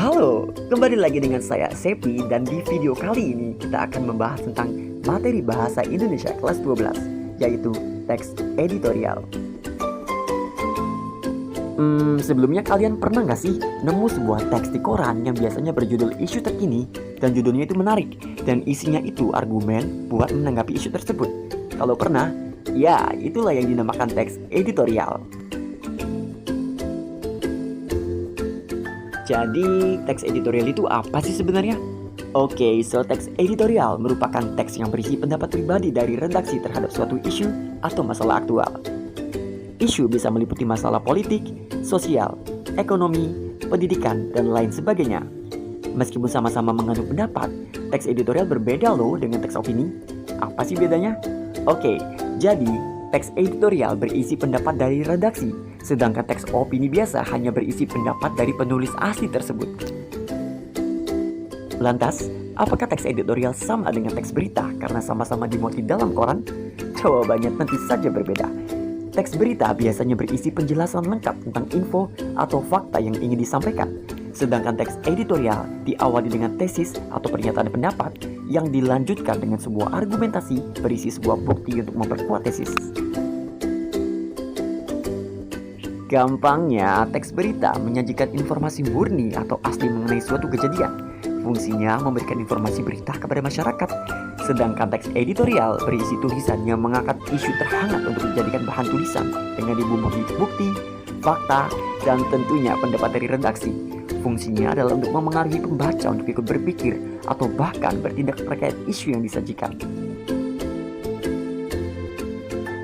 Halo, kembali lagi dengan saya Sepi dan di video kali ini kita akan membahas tentang materi bahasa Indonesia kelas 12, yaitu teks editorial. Sebelumnya kalian pernah nggak sih nemu sebuah teks di koran yang biasanya berjudul isu terkini dan judulnya itu menarik dan isinya itu argumen buat menanggapi isu tersebut? Kalau pernah, ya itulah yang dinamakan teks editorial. Jadi, teks editorial itu apa sih sebenarnya? Oke, teks editorial merupakan teks yang berisi pendapat pribadi dari redaksi terhadap suatu isu atau masalah aktual. Isu bisa meliputi masalah politik, sosial, ekonomi, pendidikan, dan lain sebagainya. Meskipun sama-sama mengandung pendapat, teks editorial berbeda loh dengan teks opini. Apa sih bedanya? Oke, jadi teks editorial berisi pendapat dari redaksi, sedangkan teks opini biasa hanya berisi pendapat dari penulis asli tersebut. Lantas, apakah teks editorial sama dengan teks berita karena sama-sama dimuat di dalam koran? Jawabannya tentu saja berbeda. Teks berita biasanya berisi penjelasan lengkap tentang info atau fakta yang ingin disampaikan, sedangkan teks editorial diawali dengan tesis atau pernyataan pendapat yang dilanjutkan dengan sebuah argumentasi berisi sebuah bukti untuk memperkuat tesis. Gampangnya, teks berita menyajikan informasi murni atau asli mengenai suatu kejadian. Fungsinya memberikan informasi berita kepada masyarakat. Sedangkan teks editorial berisi tulisan yang mengangkat isu terhangat untuk dijadikan bahan tulisan dengan dibumbui bukti, fakta, dan tentunya pendapat dari redaksi. Fungsinya adalah untuk memengaruhi pembaca untuk ikut berpikir atau bahkan bertindak terkait isu yang disajikan.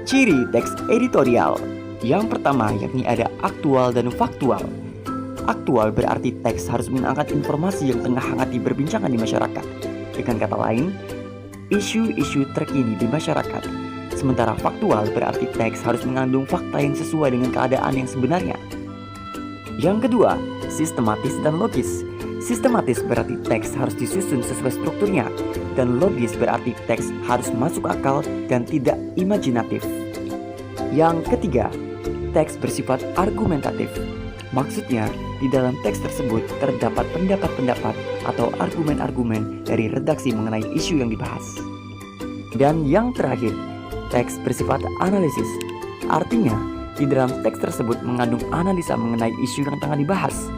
Ciri teks editorial. Yang pertama yakni ada aktual dan faktual. Aktual berarti teks harus mengangkat informasi yang tengah hangat diperbincangkan di masyarakat. Dengan kata lain, isu-isu terkini di masyarakat. Sementara faktual berarti teks harus mengandung fakta yang sesuai dengan keadaan yang sebenarnya. Yang kedua, sistematis dan logis. Sistematis berarti teks harus disusun sesuai strukturnya, dan logis berarti teks harus masuk akal dan tidak imajinatif. Yang ketiga, teks bersifat argumentatif. Maksudnya, di dalam teks tersebut terdapat pendapat-pendapat atau argumen-argumen dari redaksi mengenai isu yang dibahas. Dan yang terakhir, teks bersifat analisis. Artinya, di dalam teks tersebut mengandung analisa mengenai isu yang tengah dibahas.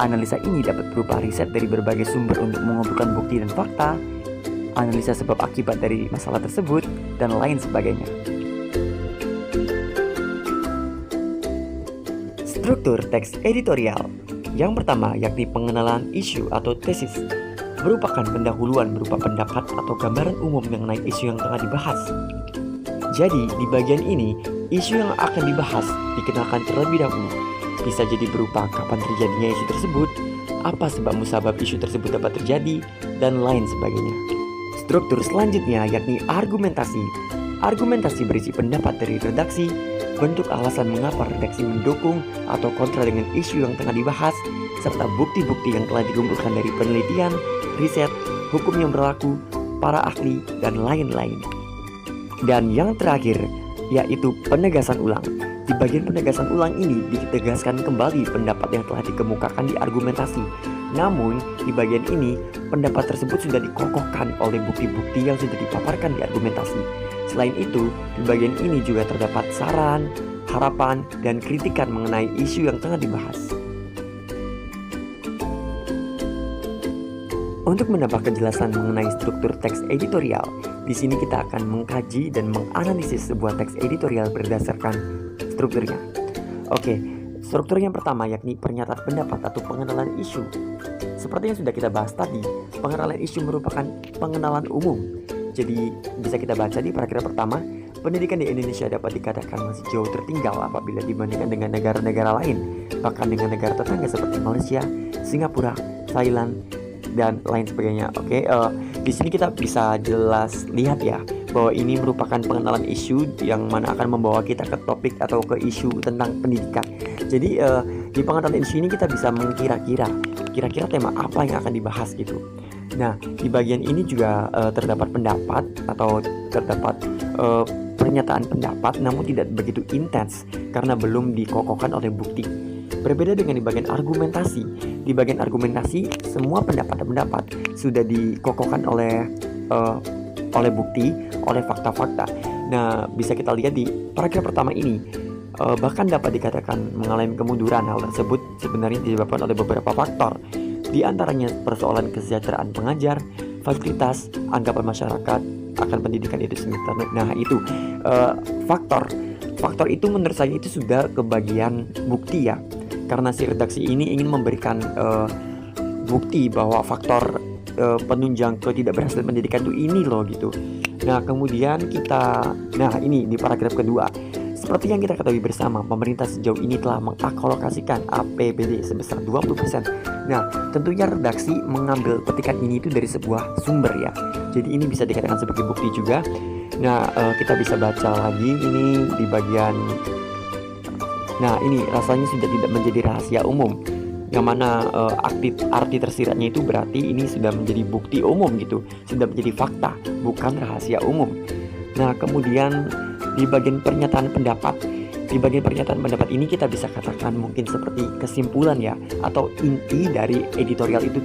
Analisa ini dapat berupa riset dari berbagai sumber untuk mengumpulkan bukti dan fakta, analisa sebab akibat dari masalah tersebut, dan lain sebagainya. Struktur teks editorial. Yang pertama yakni pengenalan isu atau tesis, merupakan pendahuluan berupa pendapat atau gambaran umum mengenai isu yang tengah dibahas. Jadi di bagian ini, isu yang akan dibahas dikenalkan terlebih dahulu. Bisa jadi berupa kapan terjadinya isu tersebut, apa sebab musabab isu tersebut dapat terjadi, dan lain sebagainya. Struktur selanjutnya yakni argumentasi. Argumentasi berisi pendapat dari redaksi, bentuk alasan mengapa redaksi mendukung atau kontra dengan isu yang tengah dibahas, serta bukti-bukti yang telah dikumpulkan dari penelitian, riset, hukum yang berlaku, para ahli, dan lain-lain. Dan yang terakhir, yaitu penegasan ulang. Di bagian penegasan ulang ini ditegaskan kembali pendapat yang telah dikemukakan di argumentasi. Namun, di bagian ini, pendapat tersebut sudah dikokohkan oleh bukti-bukti yang sudah dipaparkan di argumentasi. Selain itu, di bagian ini juga terdapat saran, harapan, dan kritikan mengenai isu yang tengah dibahas. Untuk menambah kejelasan mengenai struktur teks editorial, di sini kita akan mengkaji dan menganalisis sebuah teks editorial berdasarkan strukturnya. Oke, struktur yang pertama yakni pernyataan pendapat atau pengenalan isu. Seperti yang sudah kita bahas tadi, pengenalan isu merupakan pengenalan umum. Jadi bisa kita baca di paragraf pertama, pendidikan di Indonesia dapat dikatakan masih jauh tertinggal apabila dibandingkan dengan negara-negara lain, bahkan dengan negara tetangga seperti Malaysia, Singapura, Thailand, dan lain sebagainya. Oke, di sini kita bisa jelas lihat ya bahwa ini merupakan pengenalan isu yang mana akan membawa kita ke topik atau ke isu tentang pendidikan. Jadi di pengenalan isu ini kita bisa mengkira-kira kira-kira tema apa yang akan dibahas gitu. Nah, di bagian ini juga terdapat pendapat atau terdapat pernyataan pendapat namun tidak begitu intens karena belum dikokohkan oleh bukti. Berbeda dengan di bagian argumentasi. Di bagian argumentasi, semua pendapat sudah dikokohkan oleh bukti, oleh fakta-fakta. Nah, bisa kita lihat di paragraf pertama ini, bahkan dapat dikatakan mengalami kemunduran. Hal tersebut sebenarnya disebabkan oleh beberapa faktor, di antaranya persoalan kesejahteraan pengajar, fasilitas, anggapan masyarakat akan pendidikan itu sendiri. Nah, itu faktor itu menurut saya itu sudah kebagian bukti ya, karena si redaksi ini ingin memberikan bukti bahwa faktor penunjang ketidakberhasilan pendidikan itu ini loh gitu. Nah, kemudian ini di paragraf kedua, seperti yang kita ketahui bersama, pemerintah sejauh ini telah mengalokasikan APBD sebesar 20%. Nah, tentunya redaksi mengambil petikan ini itu dari sebuah sumber ya. Jadi ini bisa dikatakan sebagai bukti juga. Nah, kita bisa baca lagi ini di bagian. Nah, ini rasanya sudah tidak menjadi rahasia umum. Yang mana arti tersiratnya itu berarti ini sudah menjadi bukti umum gitu, sudah menjadi fakta, bukan rahasia umum. Nah, kemudian di bagian pernyataan pendapat, ini kita bisa katakan mungkin seperti kesimpulan ya, atau inti dari editorial itu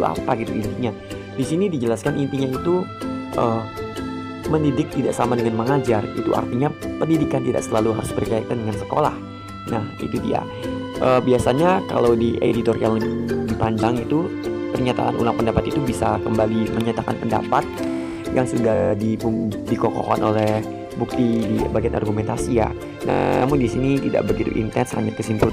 apa gitu intinya. Di sini dijelaskan intinya itu mendidik tidak sama dengan mengajar. Itu artinya pendidikan tidak selalu harus berkaitan dengan sekolah. Nah, itu dia. Biasanya kalau di editorial lebih panjang itu pernyataan ulang pendapat itu bisa kembali menyatakan pendapat yang sudah dikokohkan oleh bukti di bagian argumentasi ya. Namun di sini tidak begitu intens, hanya kesimpulan.